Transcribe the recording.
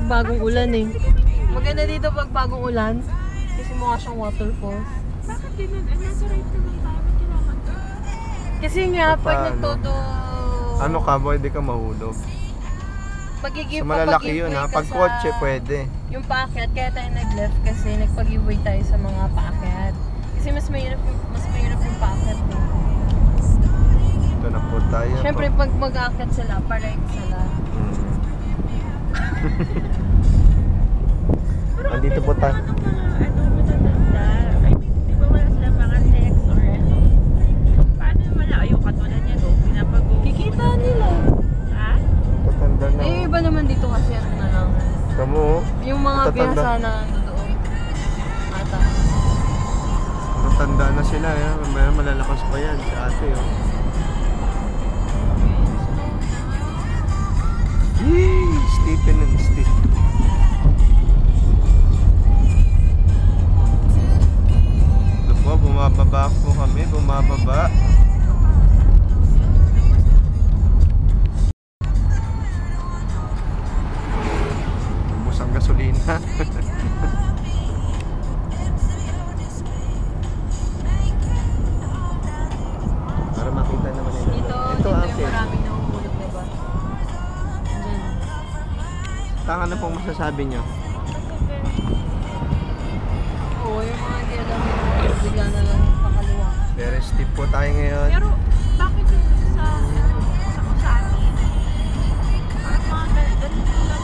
bagong ulan eh. Maganda dito pag bagong ulan. Kasi mukha siyang waterfalls. Bakit ganun? Nasa right naman tayo. Ba't kailangan to? Kasi nga, pag nagtodo... Ano ka, boy, di ka mahulog. Pagigib, So, malalaki yun ha. Pag kotse, pwede. Yung paakyat, kaya tayo nag-left kasi nagpag-giveaway tayo sa mga paakyat. Kasi mas mahirap yung paakyat eh. Ito na po tayo. Siyempre, pag mag-aakyat sila, parang sila. Andito po tayo. Ano, matatanda. I mean, di ba wala sila mga text or ano? Paano wala? Ayun, katulad niya, no? Pinapago. Kikita nila. Ha? Tatanda na. Eh, iba naman dito kasi ano na lang. Tamo. Yung mga Matatanda. biyasa na doon. Ata. Tatanda na sila. Mamaya malalakas pa yan si ate. Oh. Yee! Stephen and Steve. Ito po, bumababa po kami. Bumababa. Ubus ang gasolina. Para makita naman nila. Dito Ito yung akin. maraming nahuhulog, diba? Diyan. Tanga na pong masasabi nyo. Oo, yung mga di alam mo, bigla na lang pakaliwa. Very steep po tayo ngayon. Pero, bakit yung sa, ano, sa Kusani? Parang mga ganito lang